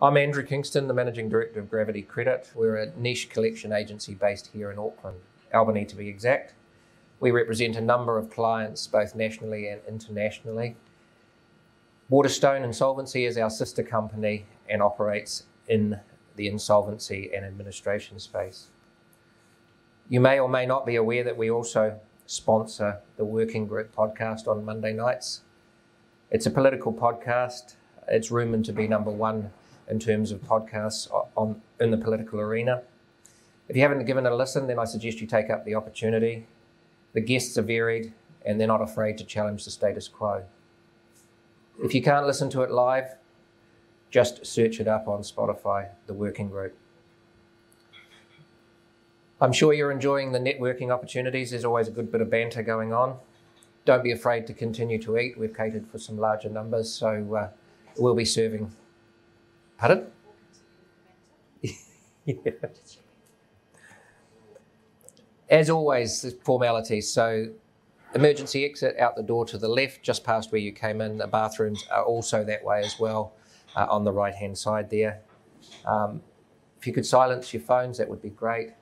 I'm Andrew Kingston, the Managing Director of Gravity Credit. We're a niche collection agency based here in Auckland, Albany to be exact. We represent a number of clients, both nationally and internationally. Waterstone Insolvency is our sister company and operates in the insolvency and administration space. You may or may not be aware that we also sponsor the Working Group podcast on Monday nights. It's a political podcast. It's rumoured to be number one in terms of podcasts in the political arena. If you haven't given it a listen, then I suggest you take up the opportunity. The guests are varied and they're not afraid to challenge the status quo. If you can't listen to it live, just search it up on Spotify, The Working Group. I'm sure you're enjoying the networking opportunities. There's always a good bit of banter going on. Don't be afraid to continue to eat. We've catered for some larger numbers, so we'll be serving. Pardon? Yeah. As always, the formalities. So emergency exit out the door to the left, just past where you came in. The bathrooms are also that way as well, on the right-hand side there. If you could silence your phones, that would be great.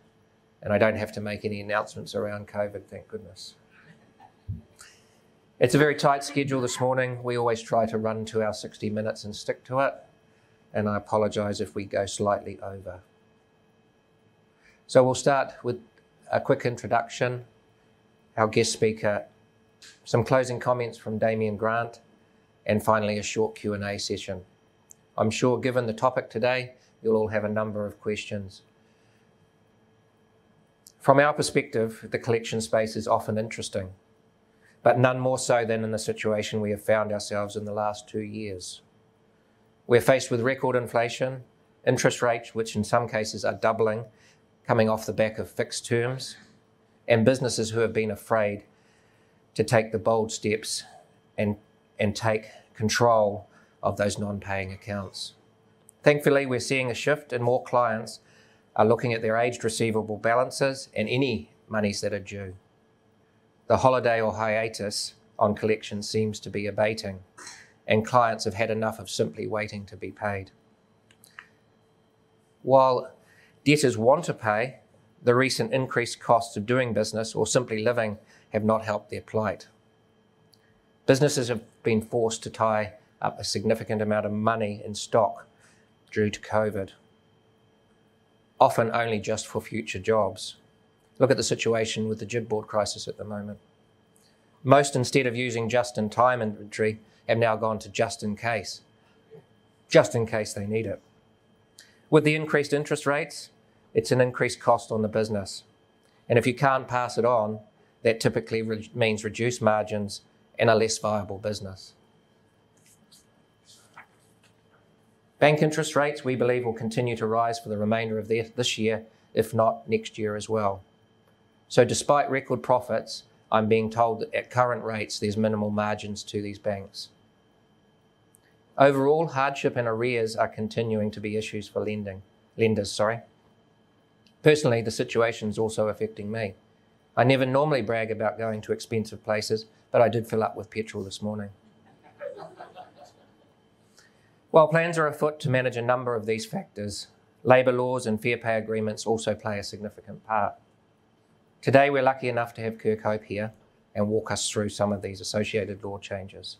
And I don't have to make any announcements around COVID, thank goodness. It's a very tight schedule this morning. We always try to run to our 60 minutes and stick to it. And I apologise if we go slightly over. So we'll start with a quick introduction, our guest speaker, some closing comments from Damien Grant, and finally a short Q&A session. I'm sure given the topic today, you'll all have a number of questions. From our perspective, the collection space is often interesting, but none more so than in the situation we have found ourselves in the last 2 years. We're faced with record inflation, interest rates, which in some cases are doubling, coming off the back of fixed terms, and businesses who have been afraid to take the bold steps and take control of those non-paying accounts. Thankfully, we're seeing a shift and more clients are looking at their aged receivable balances and any monies that are due. The holiday or hiatus on collection seems to be abating, and clients have had enough of simply waiting to be paid. While debtors want to pay, the recent increased costs of doing business or simply living have not helped their plight. Businesses have been forced to tie up a significant amount of money in stock due to COVID, often only just for future jobs. Look at the situation with the Jibboard crisis at the moment. Most, instead of using just-in-time inventory, have now gone to just in case they need it. With the increased interest rates, it's an increased cost on the business. And if you can't pass it on, that typically means reduced margins and a less viable business. Bank interest rates, we believe, will continue to rise for the remainder of this year, if not next year as well. So despite record profits, I'm being told that at current rates, there's minimal margins to these banks. Overall, hardship and arrears are continuing to be issues for lenders. Personally, the situation is also affecting me. I never normally brag about going to expensive places, but I did fill up with petrol this morning. While plans are afoot to manage a number of these factors, labour laws and fair pay agreements also play a significant part. Today, we're lucky enough to have Kirk Hope here and walk us through some of these associated law changes.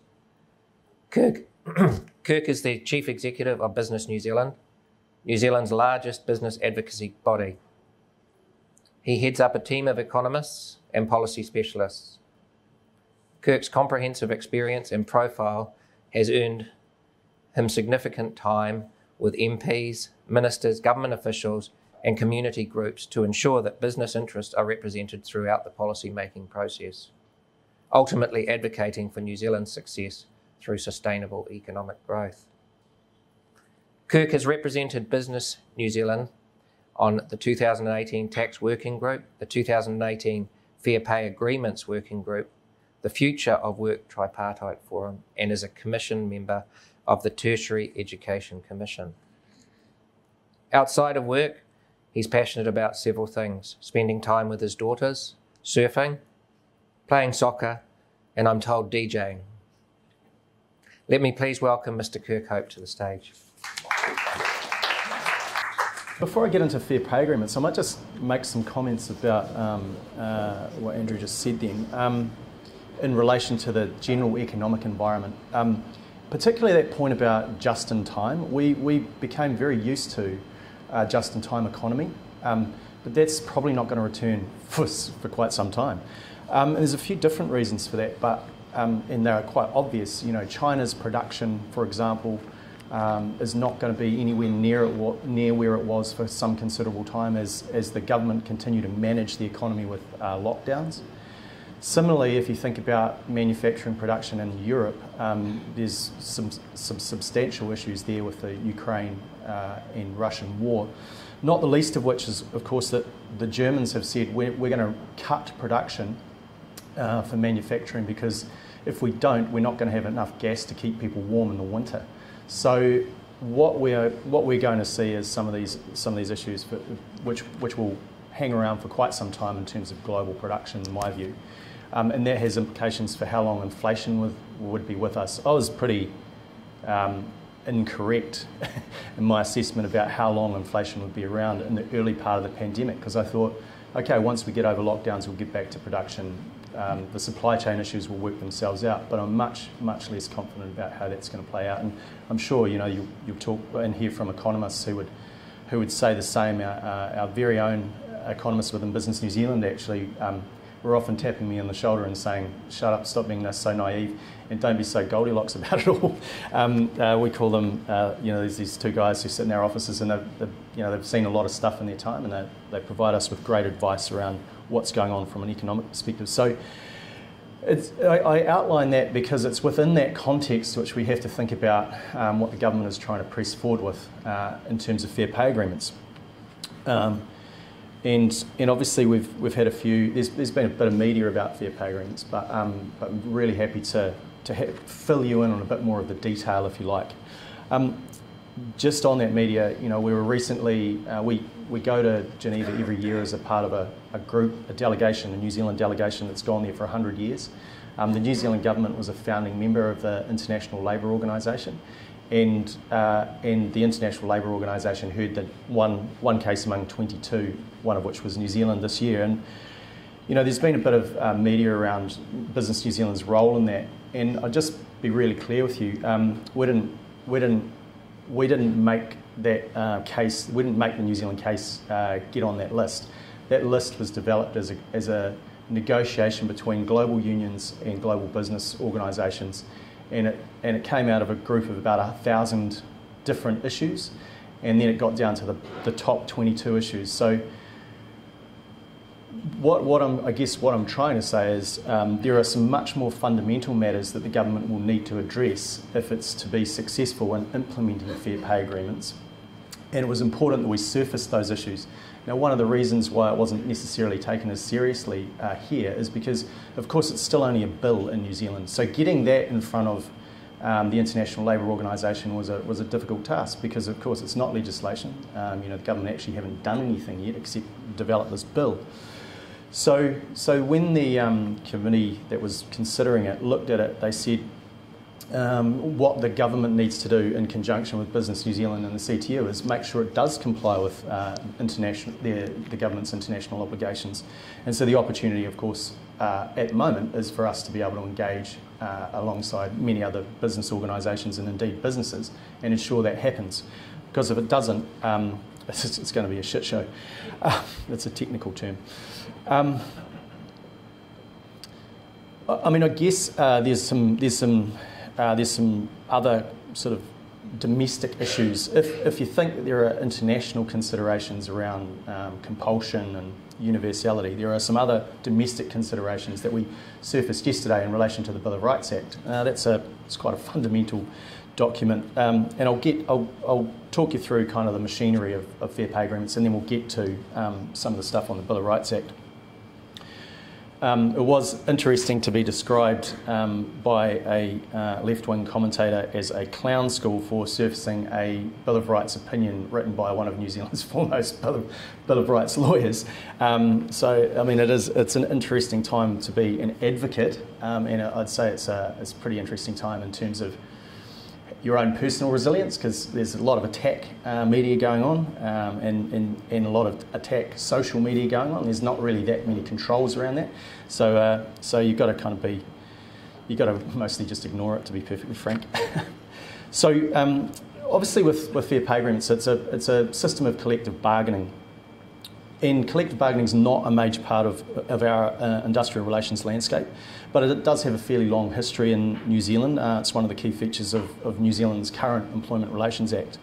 Kirk is the Chief Executive of Business New Zealand, New Zealand's largest business advocacy body. He heads up a team of economists and policy specialists. Kirk's comprehensive experience and profile has earned him significant time with MPs, ministers, government officials, and community groups to ensure that business interests are represented throughout the policy-making process, ultimately advocating for New Zealand's success through sustainable economic growth. Kirk has represented Business New Zealand on the 2018 Tax Working Group, the 2018 Fair Pay Agreements Working Group, the Future of Work Tripartite Forum, and is a commission member of the Tertiary Education Commission. Outside of work, he's passionate about several things: spending time with his daughters, surfing, playing soccer, and I'm told DJing. Let me please welcome Mr. Kirk Hope to the stage. Before I get into fair pay agreements, I might just make some comments about what Andrew just said then in relation to the general economic environment. Particularly that point about just-in-time. We became very used to a just-in-time economy, but that's probably not going to return for quite some time. And there's a few different reasons for that, but and they're quite obvious. You know, China's production, for example, is not going to be anywhere near where it was for some considerable time as the government continue to manage the economy with lockdowns. Similarly, if you think about manufacturing production in Europe, there's some substantial issues there with the Ukraine and Russian war, not the least of which is, of course, that the Germans have said we're going to cut production for manufacturing because if we don't, we're not going to have enough gas to keep people warm in the winter. So what we're going to see is some of these issues which will hang around for quite some time in terms of global production, in my view, and that has implications for how long inflation would be with us. I was pretty incorrect in my assessment about how long inflation would be around in the early part of the pandemic, because I thought, okay, once we get over lockdowns, we'll get back to production. The supply chain issues will work themselves out, but I'm much less confident about how that's going to play out. And I'm sure you'll talk and hear from economists who would say the same. Our very own economists within Business New Zealand actually were often tapping me on the shoulder and saying, "Shut up, stop being so naive, and don't be so Goldilocks about it all." We call them, there's these two guys who sit in our offices, and they've seen a lot of stuff in their time, and they provide us with great advice around what's going on from an economic perspective. So I outline that because it's within that context which we have to think about what the government is trying to press forward with in terms of fair pay agreements. And obviously we've had a few. There's been a bit of media about fair pay agreements, but I'm really happy to fill you in on a bit more of the detail, if you like. Just on that media, we were recently we go to Geneva every year as a part of a delegation, a New Zealand delegation that's gone there for 100 years. The New Zealand government was a founding member of the International Labour Organisation, and the International Labour Organisation heard that one case among 22, one of which was New Zealand this year. And there's been a bit of media around Business New Zealand's role in that, and I'll just be really clear with you. We didn't make that case. We didn't make the New Zealand case get on that list. That list was developed as a negotiation between global unions and global business organisations, and it came out of a group of about 1,000 different issues, and then it got down to the top 22 issues. So what I'm trying to say is there are some much more fundamental matters that the government will need to address if it's to be successful in implementing fair pay agreements, and it was important that we surfaced those issues. Now, one of the reasons why it wasn't necessarily taken as seriously here is because, of course, it's still only a bill in New Zealand. So getting that in front of the International Labour Organisation was a difficult task because, of course, it's not legislation. The government actually haven't done anything yet except develop this bill. So when the committee that was considering it looked at it, they said what the government needs to do in conjunction with Business New Zealand and the CTU is make sure it does comply with the government's international obligations. And so the opportunity, of course, at the moment is for us to be able to engage alongside many other business organisations and indeed businesses and ensure that happens. Because if it doesn't, it's going to be a shit show. That's a technical term. I guess there's some other sort of domestic issues. If you think that there are international considerations around compulsion and universality, there are some other domestic considerations that we surfaced yesterday in relation to the Bill of Rights Act. It's quite a fundamental document, and I'll talk you through kind of the machinery of fair pay agreements, and then we'll get to some of the stuff on the Bill of Rights Act. It was interesting to be described by a left-wing commentator as a clown school for surfacing a Bill of Rights opinion written by one of New Zealand's foremost Bill of Rights lawyers. It's an interesting time to be an advocate, and I'd say it's a pretty interesting time in terms of your own personal resilience, because there's a lot of attack media going on, and a lot of attack social media going on. There's not really that many controls around that, so you've got to kind of be, you've got to mostly just ignore it, to be perfectly frank. So obviously with fair pay agreements, it's a system of collective bargaining. And collective bargaining is not a major part of our industrial relations landscape, but it does have a fairly long history in New Zealand. It's one of the key features of New Zealand's current Employment Relations Act.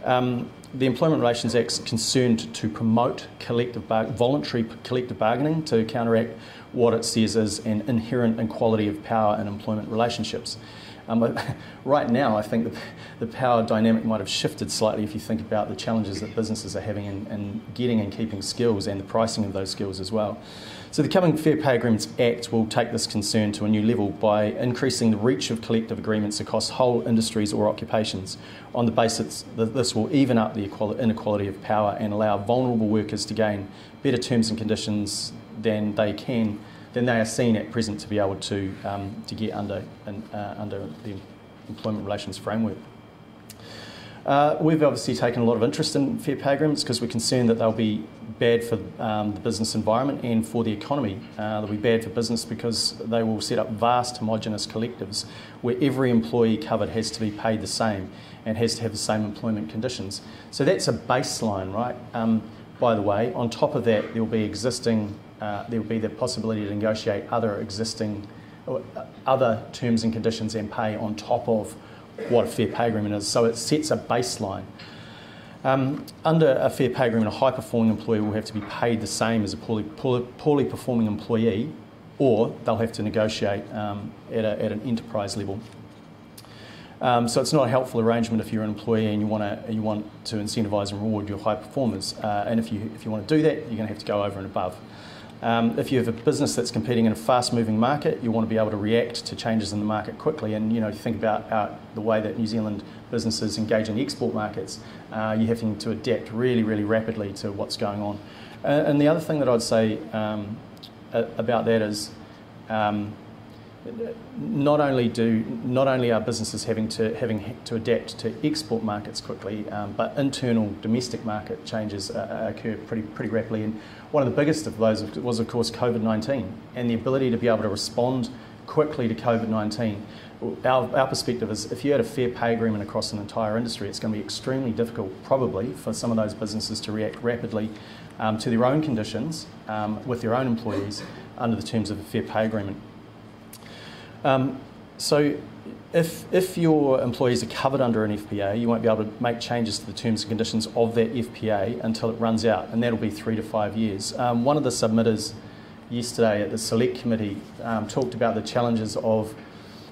The Employment Relations Act is concerned to promote voluntary collective bargaining to counteract what it says is an inherent inequality of power in employment relationships. Right now, I think the power dynamic might have shifted slightly if you think about the challenges that businesses are having in getting and keeping skills and the pricing of those skills as well. So the coming Fair Pay Agreements Act will take this concern to a new level by increasing the reach of collective agreements across whole industries or occupations on the basis that this will even up the inequality of power and allow vulnerable workers to gain better terms and conditions than they are seen at present to be able to get under the employment relations framework. We've obviously taken a lot of interest in fair pay agreements because we're concerned that they'll be bad for the business environment and for the economy. They'll be bad for business because they will set up vast homogenous collectives where every employee covered has to be paid the same and has to have the same employment conditions. So that's a baseline, right? By the way, on top of that, there will be the possibility to negotiate other terms and conditions and pay on top of what a fair pay agreement is. So it sets a baseline. Under a fair pay agreement, a high-performing employee will have to be paid the same as a poorly performing employee, or they'll have to negotiate at an enterprise level. So it's not a helpful arrangement if you're an employee and you want to incentivise and reward your high performers. And if you want to do that, you're going to have to go over and above. If you have a business that's competing in a fast-moving market, you want to be able to react to changes in the market quickly. And you think about the way that New Zealand businesses engage in export markets. You're having to adapt really, really rapidly to what's going on. And the other thing that I'd say about that is not only are businesses having to adapt to export markets quickly, but internal domestic market changes occur pretty rapidly. And one of the biggest of those was, of course, COVID-19, and the ability to be able to respond quickly to COVID-19. Our perspective is if you had a fair pay agreement across an entire industry, it's going to be extremely difficult, probably, for some of those businesses to react rapidly to their own conditions with their own employees under the terms of a fair pay agreement. So if your employees are covered under an FPA, you won't be able to make changes to the terms and conditions of that FPA until it runs out, and that'll be 3 to 5 years. One of the submitters yesterday at the Select Committee talked about the challenges of,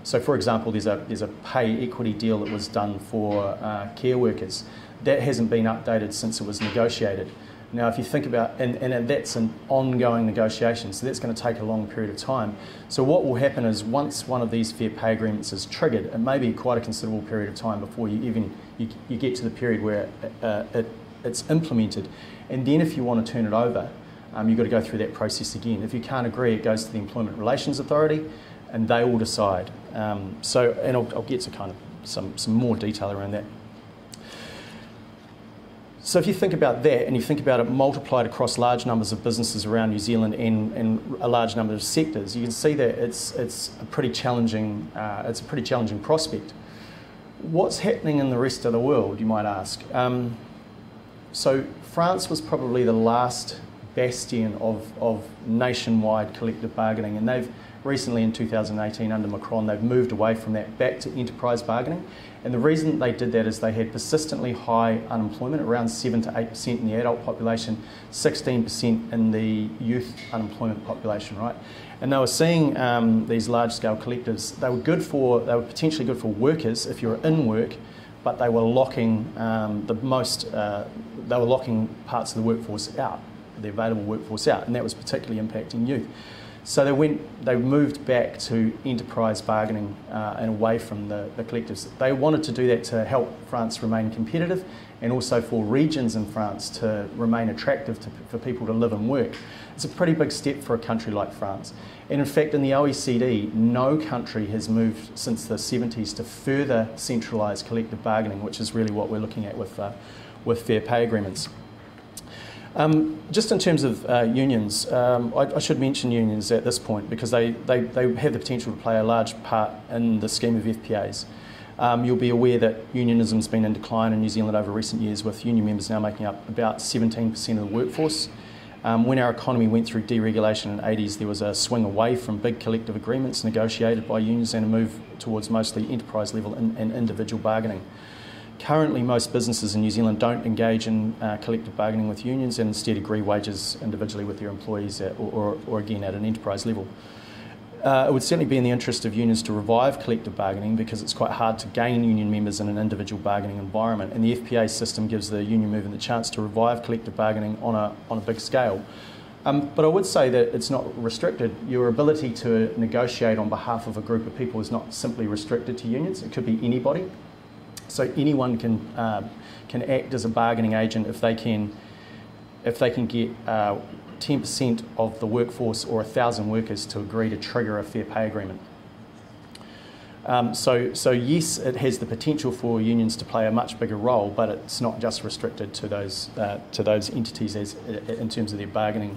so for example, there's a pay equity deal that was done for care workers. That hasn't been updated since it was negotiated. Now, if you think about, and that's an ongoing negotiation, so that's going to take a long period of time. So what will happen is once one of these fair pay agreements is triggered, it may be quite a considerable period of time before you get to the period where it's implemented. And then if you want to turn it over, you've got to go through that process again. If you can't agree, it goes to the Employment Relations Authority, and they will decide. And I'll get to kind of some more detail around that. So if you think about that and you think about it multiplied across large numbers of businesses around New Zealand and a large number of sectors, you can see that it's a pretty challenging prospect. What's happening in the rest of the world, you might ask? So France was probably the last bastion of nationwide collective bargaining, and they've recently in 2018 under Macron they've moved away from that back to enterprise bargaining. And the reason they did that is they had persistently high unemployment, around 7 to 8% in the adult population, 16% in the youth unemployment population, right? And they were seeing these large-scale collectives. They were potentially good for workers if you were in work, but they were locking they were locking parts of the workforce out, the available workforce out, and that was particularly impacting youth. So they moved back to enterprise bargaining and away from the collectives. They wanted to do that to help France remain competitive and also for regions in France to remain attractive for people to live and work. It's a pretty big step for a country like France. And in fact, in the OECD, no country has moved since the 70s to further centralise collective bargaining, which is really what we're looking at with fair pay agreements. Just in terms of unions, I should mention unions at this point because they have the potential to play a large part in the scheme of FPAs. You'll be aware that unionism's been in decline in New Zealand over recent years, with union members now making up about 17% of the workforce. When our economy went through deregulation in the 80s, there was a swing away from big collective agreements negotiated by unions and a move towards mostly enterprise level and individual bargaining. Currently, most businesses in New Zealand don't engage in collective bargaining with unions and instead agree wages individually with their employees or again at an enterprise level. It would certainly be in the interest of unions to revive collective bargaining because it's quite hard to gain union members in an individual bargaining environment, and the FPA system gives the union movement the chance to revive collective bargaining on a big scale. But I would say that it's not restricted. Your ability to negotiate on behalf of a group of people is not simply restricted to unions. It could be anybody. So anyone can act as a bargaining agent if they can get 10% of the workforce or 1,000 workers to agree to trigger a fair pay agreement. So yes, it has the potential for unions to play a much bigger role, but it's not just restricted to those entities in terms of their bargaining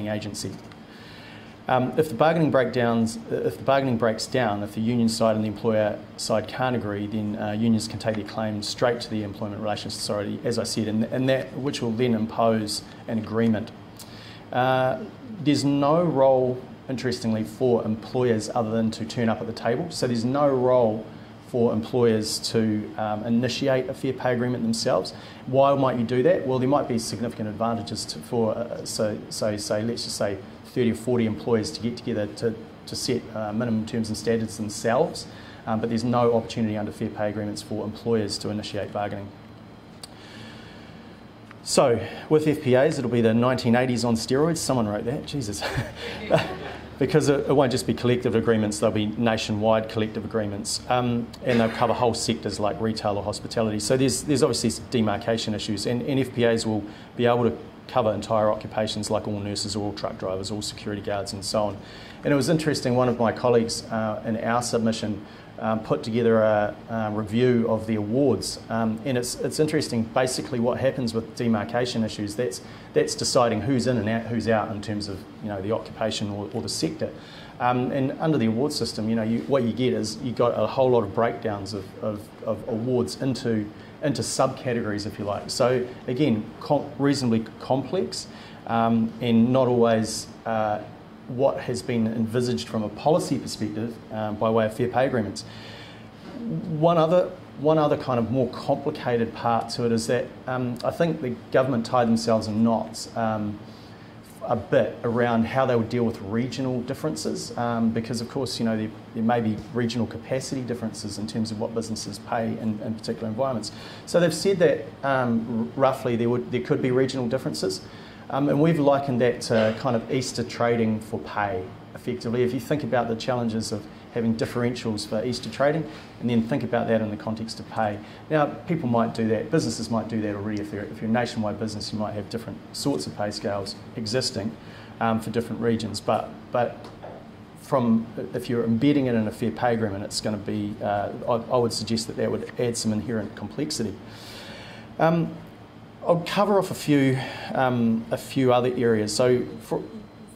agency. If the bargaining breaks down, if the union side and the employer side can't agree, then unions can take their claim straight to the Employment Relations Authority, as I said, and that which will then impose an agreement. There's no role, interestingly, for employers other than to turn up at the table. So there's no role for employers to initiate a fair pay agreement themselves. Why might you do that? Well, there might be significant advantages let's just say 30 or 40 employers to get together to set minimum terms and standards themselves, but there's no opportunity under fair pay agreements for employers to initiate bargaining. So, with FPAs, it'll be the 1980s on steroids. Someone wrote that, Jesus. Because it won't just be collective agreements, they'll be nationwide collective agreements, and they'll cover whole sectors like retail or hospitality. So there's obviously demarcation issues, and FPAs will be able to cover entire occupations like all nurses, all truck drivers, all security guards and so on. And it was interesting, one of my colleagues in our submission put together a review of the awards, and it's interesting. Basically, what happens with demarcation issues, that's deciding who's in and out, who's out in terms of the occupation or the sector. And under the award system, what you get is you've got a whole lot of breakdowns of awards into subcategories, if you like. So again, reasonably complex, and not always what has been envisaged from a policy perspective by way of fair pay agreements. One other kind of more complicated part to it is that I think the government tied themselves in knots a bit around how they would deal with regional differences, because of course there may be regional capacity differences in terms of what businesses pay in particular environments. So they've said that roughly there could be regional differences. And we've likened that to kind of Easter trading for pay, effectively. If you think about the challenges of having differentials for Easter trading, and then think about that in the context of pay. Now, people might do that, businesses might do that already. If you're a nationwide business, you might have different sorts of pay scales existing for different regions. But if you're embedding it in a fair pay agreement, it's going to be, I would suggest that would add some inherent complexity. I'll cover off a few other areas. So for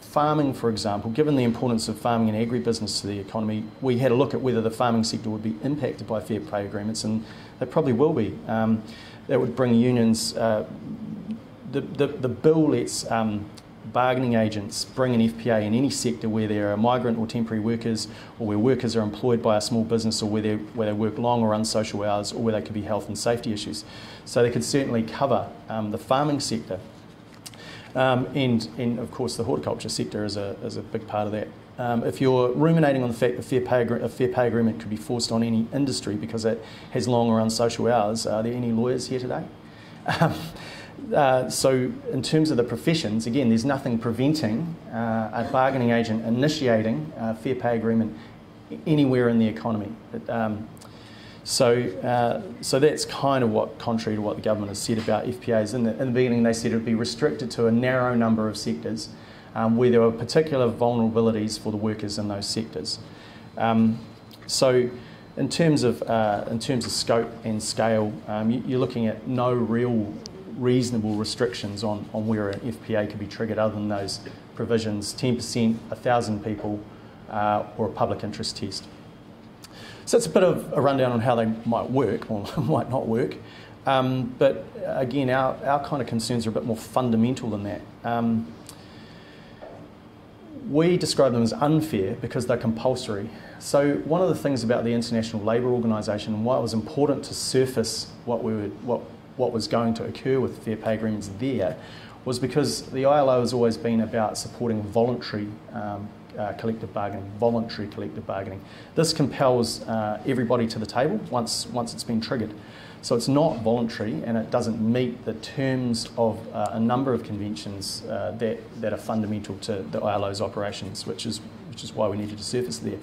farming, for example, given the importance of farming and agribusiness to the economy, we had a look at whether the farming sector would be impacted by fair pay agreements, and they probably will be. That would bring unions, the bill lets bargaining agents bring an FPA in any sector where there are migrant or temporary workers, or where workers are employed by a small business, or where they work long or unsocial hours, or where there could be health and safety issues. So they could certainly cover the farming sector. And of course the horticulture sector is a big part of that. If you're ruminating on the fact that a fair pay agreement could be forced on any industry because it has long or unsocial hours, are there any lawyers here today? So in terms of the professions, again, there's nothing preventing a bargaining agent initiating a fair pay agreement anywhere in the economy. So that's kind of what, contrary to what the government has said about FPAs. In the beginning, they said it would be restricted to a narrow number of sectors where there were particular vulnerabilities for the workers in those sectors. So in terms of scope and scale, you're looking at no real reasonable restrictions on where an FPA could be triggered other than those provisions, 10%, 1,000 people, or a public interest test. So it's a bit of a rundown on how they might work or might not work. But again, our kind of concerns are a bit more fundamental than that. We describe them as unfair because they're compulsory. So one of the things about the International Labour Organisation and why it was important to surface what was going to occur with fair pay agreements there was because the ILO has always been about supporting voluntary collective bargaining. This compels everybody to the table once it's been triggered. So it's not voluntary and it doesn't meet the terms of a number of conventions that are fundamental to the ILO's operations, which is why we needed to surface there.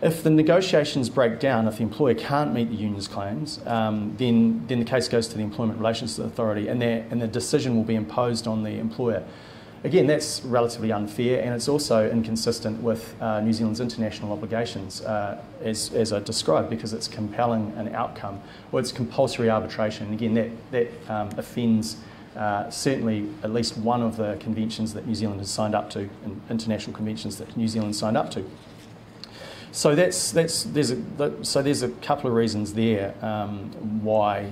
If the negotiations break down, if the employer can't meet the union's claims, then the case goes to the Employment Relations Authority and the decision will be imposed on the employer. Again, that's relatively unfair and it's also inconsistent with New Zealand's international obligations, as I described, because it's compelling an outcome, or it's compulsory arbitration. Again, that offends certainly at least one of the conventions that New Zealand has signed up to, and international conventions that New Zealand signed up to. So there's a couple of reasons there why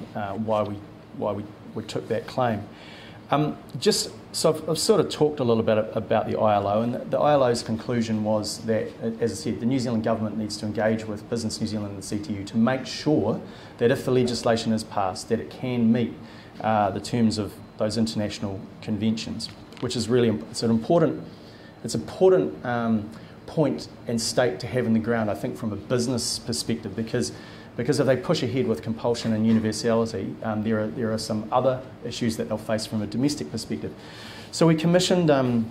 we took that claim. So I've sort of talked a little bit about the ILO, and the ILO's conclusion was that, as I said, the New Zealand government needs to engage with Business New Zealand and the CTU to make sure that if the legislation is passed, that it can meet the terms of those international conventions, which is really it's an important point and stake to have in the ground, I think, from a business perspective, because if they push ahead with compulsion and universality, there are some other issues that they'll face from a domestic perspective. So we commissioned a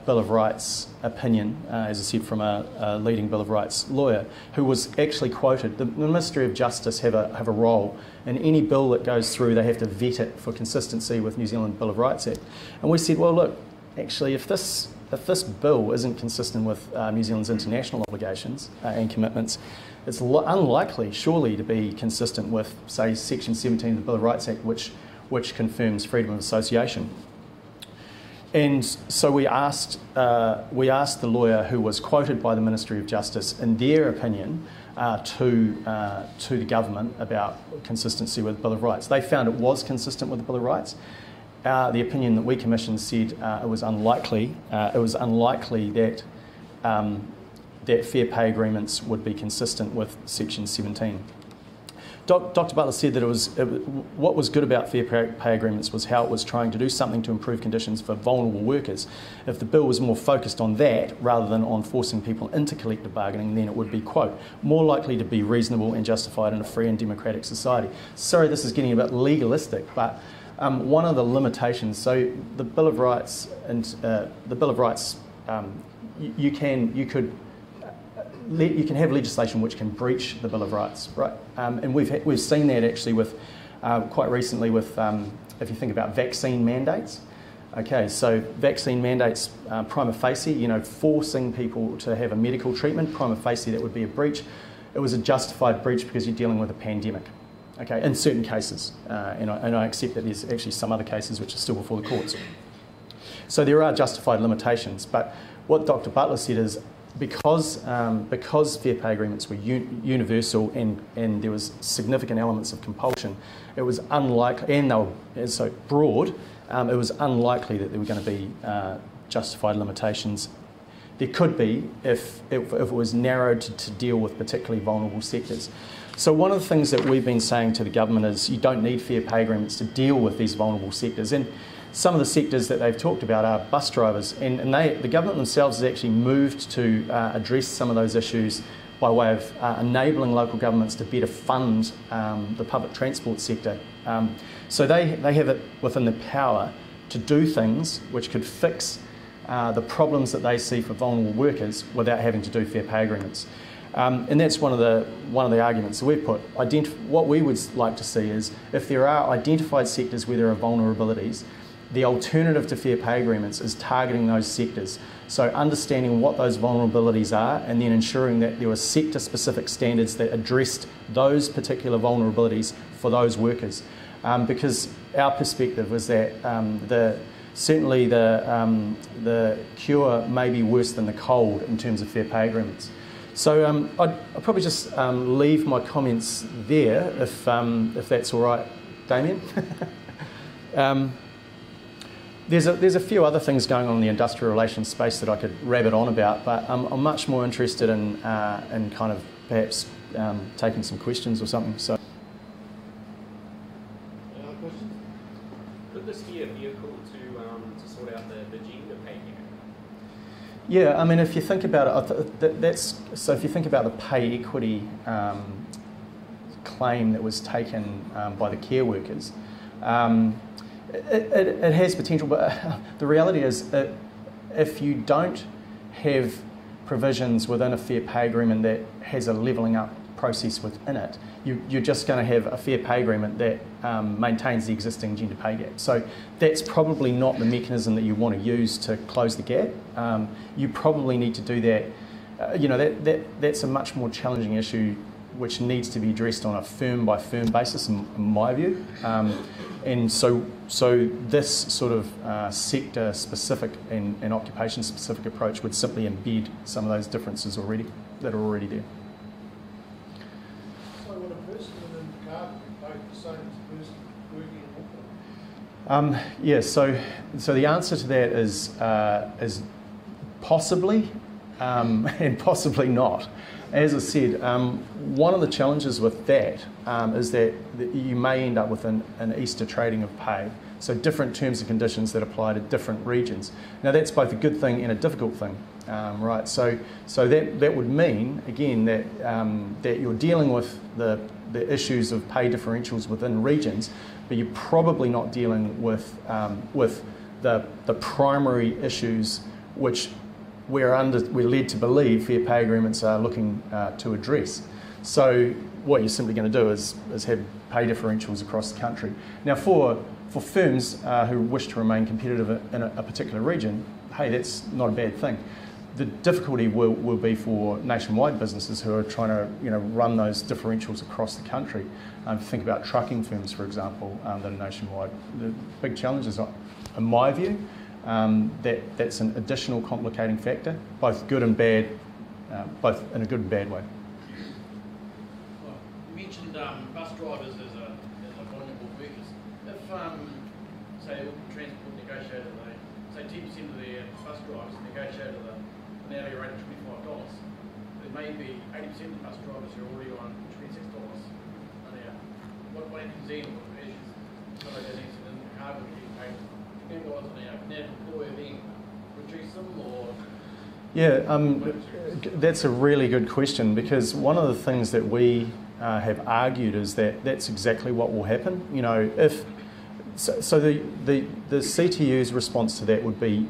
Bill of Rights opinion, as I said, from a leading Bill of Rights lawyer, who was actually quoted. The Ministry of Justice have a role in any bill that goes through. They have to vet it for consistency with New Zealand Bill of Rights Act. And we said, well, look, actually, if this bill isn't consistent with New Zealand's international obligations and commitments, it's unlikely, surely, to be consistent with, say, Section 17 of the Bill of Rights Act, which confirms freedom of association. And so we asked the lawyer who was quoted by the Ministry of Justice in their opinion to the government about consistency with the Bill of Rights. They found it was consistent with the Bill of Rights. The opinion that we commissioned said it was unlikely that that fair pay agreements would be consistent with Section 17. Dr. Butler said that what was good about fair pay agreements was how it was trying to do something to improve conditions for vulnerable workers. If the bill was more focused on that rather than on forcing people into collective bargaining, then it would be, quote, more likely to be reasonable and justified in a free and democratic society. Sorry, this is getting a bit legalistic, but one of the limitations, so the Bill of Rights you can have legislation which can breach the Bill of Rights, right? And we've seen that actually with quite recently with if you think about vaccine mandates. Okay, so vaccine mandates prima facie, forcing people to have a medical treatment, prima facie that would be a breach. It was a justified breach because you're dealing with a pandemic. Okay, in certain cases, and I accept that there's actually some other cases which are still before the courts. So there are justified limitations, but what Dr. Butler said is because fair pay agreements were universal and there was significant elements of compulsion, it was unlikely, and they were so broad, it was unlikely that there were going to be justified limitations. There could be if it was narrowed to deal with particularly vulnerable sectors. So one of the things that we've been saying to the government is you don't need fair pay agreements to deal with these vulnerable sectors. And some of the sectors that they've talked about are bus drivers, and the government themselves has actually moved to address some of those issues by way of enabling local governments to better fund the public transport sector. So they have it within their power to do things which could fix the problems that they see for vulnerable workers without having to do fair pay agreements. And that's one of the arguments that we've put. What we would like to see is if there are identified sectors where there are vulnerabilities, the alternative to fair pay agreements is targeting those sectors. So understanding what those vulnerabilities are and then ensuring that there were sector-specific standards that addressed those particular vulnerabilities for those workers. Because our perspective was that certainly the cure may be worse than the cold in terms of fair pay agreements. So I'd probably just leave my comments there if that's all right, Damien. There's a few other things going on in the industrial relations space that I could rabbit on about, but I'm much more interested in kind of perhaps taking some questions or something. So. Any other questions? Could this be a vehicle to sort out the gender pay gap? Yeah, I mean, if you think about it, if you think about the pay equity claim that was taken by the care workers. It has potential, but the reality is that if you don't have provisions within a fair pay agreement that has a levelling up process within it, you're just going to have a fair pay agreement that maintains the existing gender pay gap. So that's probably not the mechanism that you want to use to close the gap. You probably need to do that. That's a much more challenging issue which needs to be addressed on a firm-by-firm basis, in my view. And so this sort of sector-specific and occupation-specific approach would simply embed some of those differences that are already there. So would a person within the garden be both the same as a person working in Auckland? Yeah, so the answer to that is possibly and possibly not. As I said, one of the challenges with that is that you may end up with an Easter trading of pay, so different terms and conditions that apply to different regions. Now that's both a good thing and a difficult thing, right? So that would mean, again, that you're dealing with the issues of pay differentials within regions, but you're probably not dealing with the primary issues which we're led to believe fair pay agreements are looking to address. So what you're simply going to do is have pay differentials across the country. Now for firms who wish to remain competitive in a particular region, hey, that's not a bad thing. The difficulty will be for nationwide businesses who are trying to run those differentials across the country. Think about trucking firms, for example, that are nationwide. The big challenge is, in my view, that's an additional complicating factor, both good and bad, both in a good and bad way. Well, you mentioned bus drivers as a vulnerable workers. If, say, Auckland Transport negotiated, say 10% of their bus drivers negotiated an hourly rate of $25, there may be 80% of the bus drivers who are already on $26 an hour. What happens then with some of those incidents in Harvard getting paid $10 an hour? Can that employer then reduce them, or? Yeah, that's a really good question, because one of the things that we have argued is that that's exactly what will happen. The CTU's response to that would be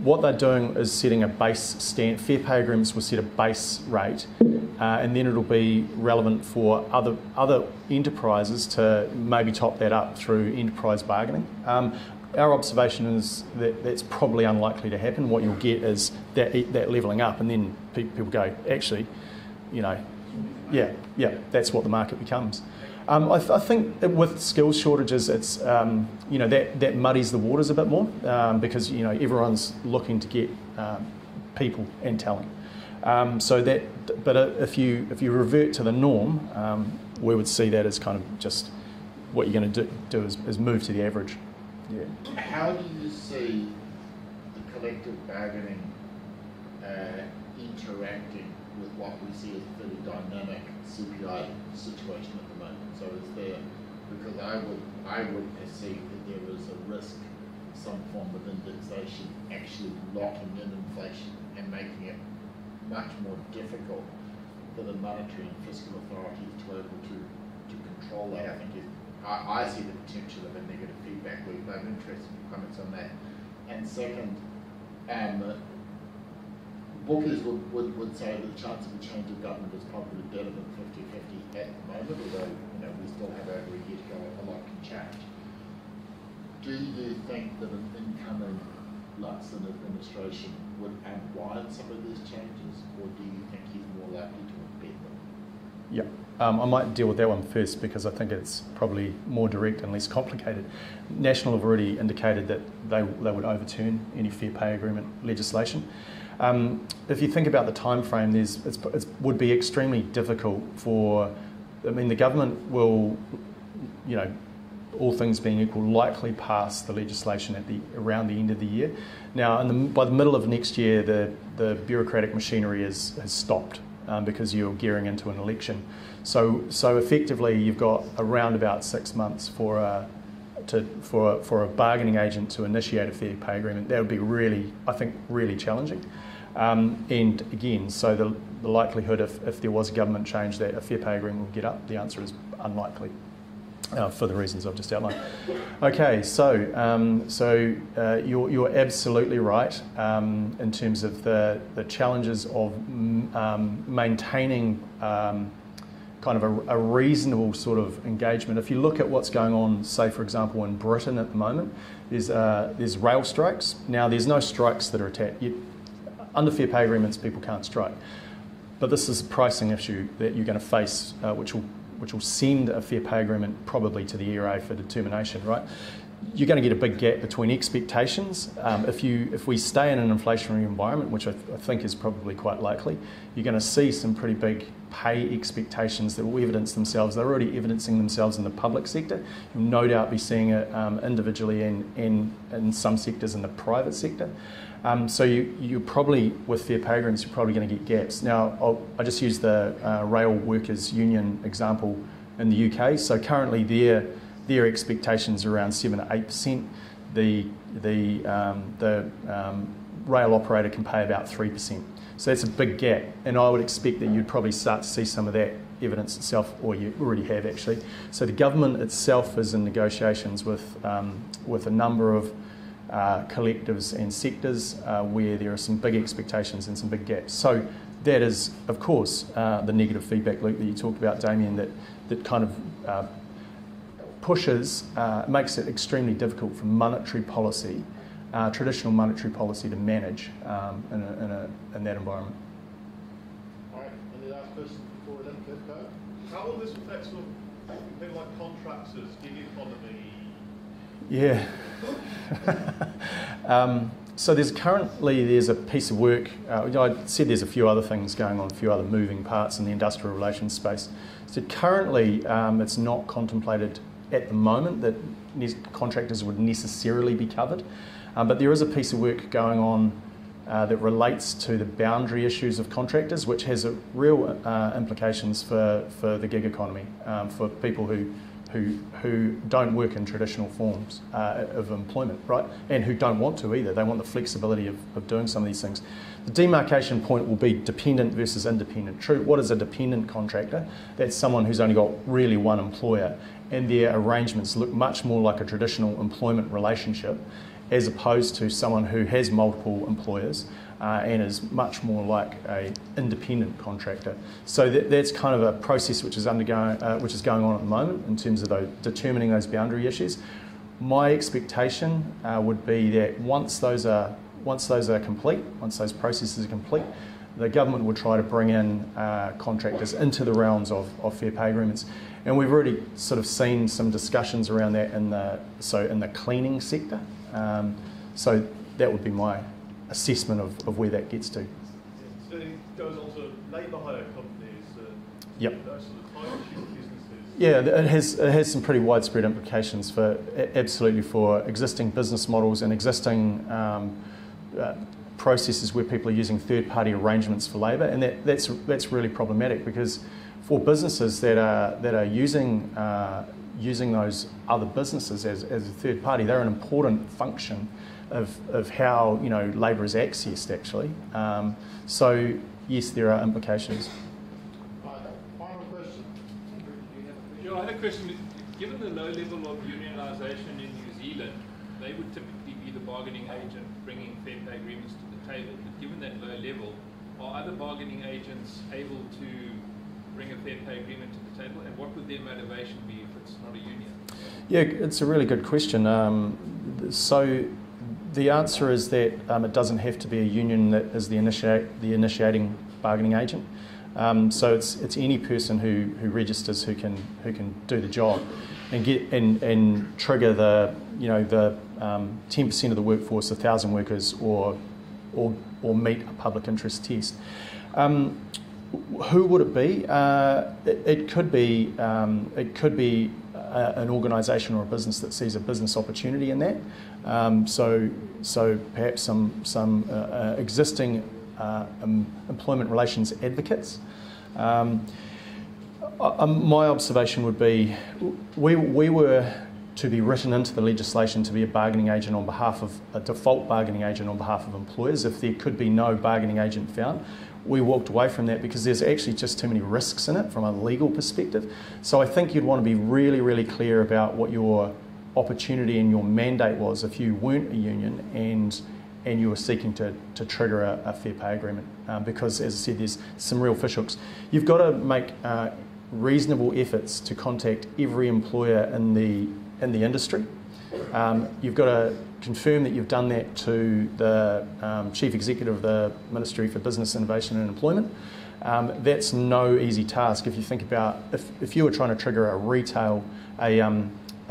what they're doing is setting a base fair pay agreements will set a base rate, and then it'll be relevant for other enterprises to maybe top that up through enterprise bargaining. Our observation is that that's probably unlikely to happen. What you'll get is that levelling up, and then people go, actually, yeah, that's what the market becomes. I think that with skills shortages, it's that muddies the waters a bit more, because everyone's looking to get people and talent. But if you revert to the norm, we would see that as kind of just what you're going to do is move to the average. Yeah. How do you see the collective bargaining interacting with what we see as a fairly dynamic CPI situation at the moment? So is there, because I would perceive that there is a risk of some form of indexation actually locking in inflation and making it much more difficult for the monetary and fiscal authorities to able to control that. I think I see the potential of a negative feedback loop. I'm interested in comments on that. And second, bookies would say that the chance of a change of government is probably better than 50-50 at the moment, although we still have over a year to go, a lot can change. Do you think that an incoming Luxon administration would unwind some of these changes, or do you think he's more likely to embed them? Yeah, I might deal with that one first because I think it's probably more direct and less complicated. National have already indicated that they would overturn any fair pay agreement legislation. If you think about the time frame, it would be extremely difficult the government will, all things being equal, likely pass the legislation around the end of the year. Now, by the middle of next year, the bureaucratic machinery has stopped because you're gearing into an election. So effectively, you've got around about 6 months for a bargaining agent to initiate a fair pay agreement. That would be really challenging. And again, so the likelihood if there was a government change that a fair pay agreement would get up, the answer is unlikely. For the reasons I've just outlined. Okay, so you're absolutely right in terms of the challenges of maintaining kind of a reasonable sort of engagement. If you look at what's going on, say for example in Britain at the moment, there's rail strikes. Now there's no strikes that are attached. Under fair pay agreements, people can't strike, but this is a pricing issue that you're going to face, which will send a fair pay agreement probably to the ERA for determination, right? You're going to get a big gap between expectations. If we stay in an inflationary environment, which I think is probably quite likely, you're going to see some pretty big pay expectations that will evidence themselves. They're already evidencing themselves in the public sector. You'll no doubt be seeing it individually and in some sectors in the private sector. So you're probably, with fair pay agreements, you're probably going to get gaps. Now, I just use the Rail Workers Union example in the UK. So currently their expectations are around 7 to 8%. The rail operator can pay about 3%. So that's a big gap. And I would expect that you'd probably start to see some of that evidence itself, or you already have actually. So the government itself is in negotiations with a number of collectives and sectors where there are some big expectations and some big gaps. So that is, of course, the negative feedback loop that you talked about, Damien, that kind of makes it extremely difficult for monetary policy, traditional monetary policy, to manage in that environment. All right, any last questions before we let Kirk go? How will this affect sort of people like contractors, gig economy? Yeah. So there's a piece of work. I said there's a few other things going on, a few other moving parts in the industrial relations space. So currently, it's not contemplated at the moment that contractors would necessarily be covered, but there is a piece of work going on that relates to the boundary issues of contractors, which has real implications for the gig economy, for people who don't work in traditional forms of employment, right? And who don't want to either. They want the flexibility of doing some of these things. The demarcation point will be dependent versus independent. True, what is a dependent contractor? That's someone who's only got really one employer, and their arrangements look much more like a traditional employment relationship as opposed to someone who has multiple employers and is much more like an independent contractor. So that's kind of a process which is going on at the moment in terms of determining those boundary issues. My expectation would be that once those are complete, once those processes are complete, the government would try to bring in contractors into the realms of fair pay agreements. And we've already sort of seen some discussions around that in the cleaning sector. So that would be my assessment of where that gets to. So it goes on to labour hire companies, yep. Those sort of time-sheet businesses. Yeah, it has some pretty widespread implications for existing business models and existing processes where people are using third-party arrangements for labour, and that's really problematic, because for businesses that are using those other businesses as a third party, they're an important function of how labour is accessed actually. So yes, there are implications. Final question. Yeah, I had a question. Given the low level of unionisation in New Zealand, they would typically be the bargaining agent bringing fair pay agreements to the table. But given that low level, are other bargaining agents able to bring a fair pay agreement to the table? And what would their motivation be if it's not a union? Yeah, it's a really good question. So the answer is that it doesn't have to be a union that is the initiating bargaining agent. So it's any person who registers who can do the job and get and trigger the 10% of the workforce, 1,000 workers, or meet a public interest test. Who would it be? It could be an organisation or a business that sees a business opportunity in that. So perhaps some existing employment relations advocates. My observation would be we were to be written into the legislation to be a bargaining agent on behalf of a default bargaining agent on behalf of employers if there could be no bargaining agent found. We walked away from that because there's actually just too many risks in it from a legal perspective. So I think you'd want to be really, really clear about what your opportunity and your mandate was if you weren't a union and you were seeking to trigger a fair pay agreement, because, as I said, there's some real fishhooks. You've got to make reasonable efforts to contact every employer in the industry. You've got to confirm that you've done that to the Chief Executive of the Ministry for Business, Innovation and Employment. That's no easy task. If you think about if you were trying to trigger a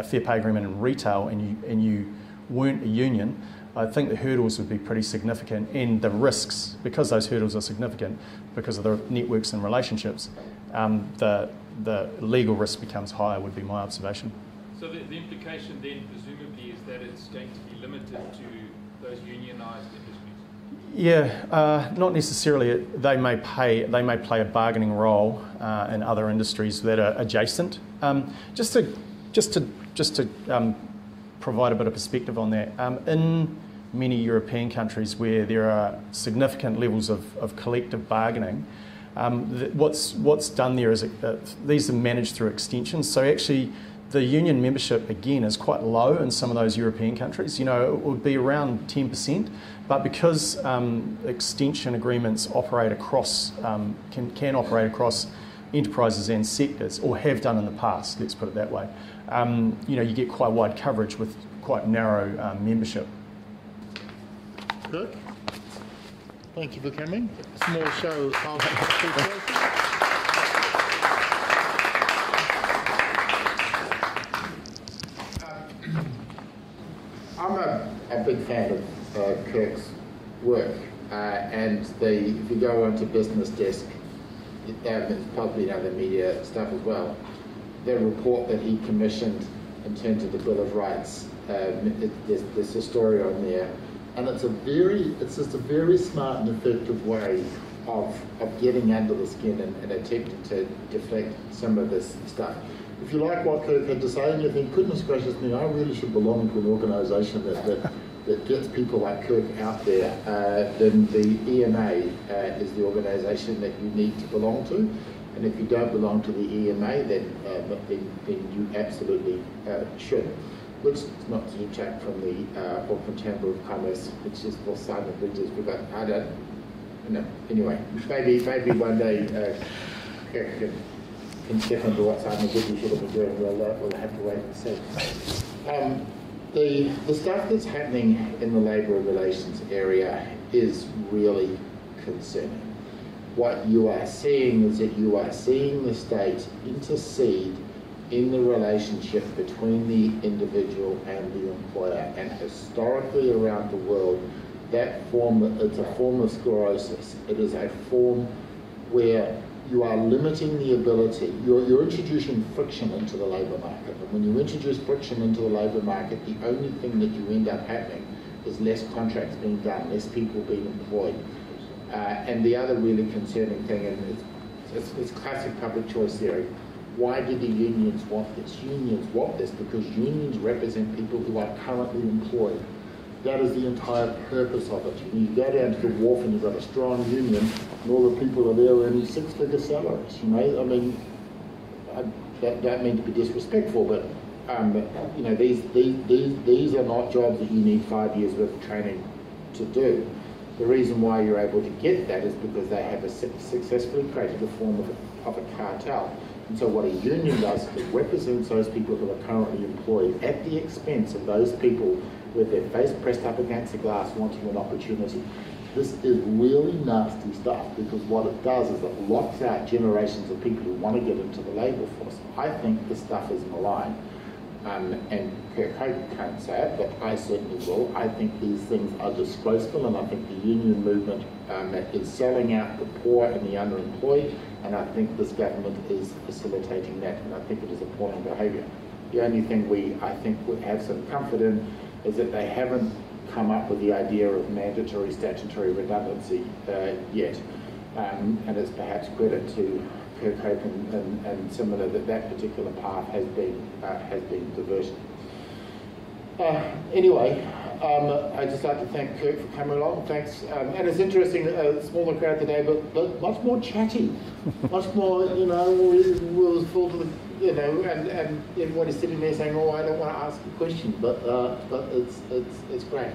fair pay agreement in retail and you weren't a union, I think the hurdles would be pretty significant, and the risks, because those hurdles are significant, because of the networks and relationships, the legal risk becomes higher, would be my observation. So the implication then presumably is that it's going to be limited to those unionised industries? Yeah, not necessarily. They may play a bargaining role in other industries that are adjacent. Just to provide a bit of perspective on that, in many European countries where there are significant levels of collective bargaining, what's done there is these are managed through extensions. So actually, the union membership again is quite low in some of those European countries. It would be around 10%, but because extension agreements operate across can operate across enterprises and sectors, or have done in the past, let's put it that way. You get quite wide coverage with quite narrow membership. Good. Thank you for coming. Small show of appreciation. I'm a big fan of Kirk's work, and if you go onto Business Desk, it's probably the media stuff as well, the report that he commissioned in terms of the Bill of Rights, there's a story on there, and it's just a very smart and effective way of getting under the skin and attempting to deflect some of this stuff. If you like what Kirk had to say and you think, goodness gracious me, I really should belong to an organisation that gets people like Kirk out there, then the EMA is the organisation that you need to belong to. And if you don't belong to the EMA, then you absolutely should. Which is not to detract from the Auckland Chamber of Commerce, which is for Simon Bridges, but I don't know. Anyway, maybe one day Kirk can step into what Simon Bridges should have been doing. We'll have to wait and see. The stuff that's happening in the labour relations area is really concerning. What you are seeing is that you are seeing the state intercede in the relationship between the individual and the employer, and historically around the world, it's a form of sclerosis. It is a form where you are limiting the ability, you're introducing friction into the labour market, and when you introduce friction into the labour market, the only thing that you end up having is less contracts being done, less people being employed. And the other really concerning thing, and it's classic public choice theory, why do the unions want this? Unions want this because unions represent people who are currently employed. That is the entire purpose of it. You go down to the wharf and you've got a strong union, and all the people are there earning six-figure salaries. You know, I mean, I don't mean to be disrespectful, but you know, these are not jobs that you need 5 years worth of training to do. The reason why you're able to get that is because they have successfully created a form of a cartel. And so what a union does is it represents those people who are currently employed at the expense of those people with their face pressed up against the glass wanting an opportunity. This is really nasty stuff, because what it does is it locks out generations of people who want to get into the labour force. I think this stuff is malign. And Kirk Hope can't say it, but I certainly will. I think these things are disgraceful, and I think the union movement is selling out the poor and the underemployed, and I think this government is facilitating that, and I think it is appalling behaviour. The only thing I think we have some comfort in is that they haven't come up with the idea of mandatory statutory redundancy yet, and it's perhaps credit to Kirk Hope and similar that particular path has been diverted. Anyway, I'd just like to thank Kirk for coming along. Thanks. And it's interesting, a smaller crowd today, but much more chatty, much more, you know, was full to the, you know, and everybody's sitting there saying, "Oh, I don't want to ask a question," but it's great.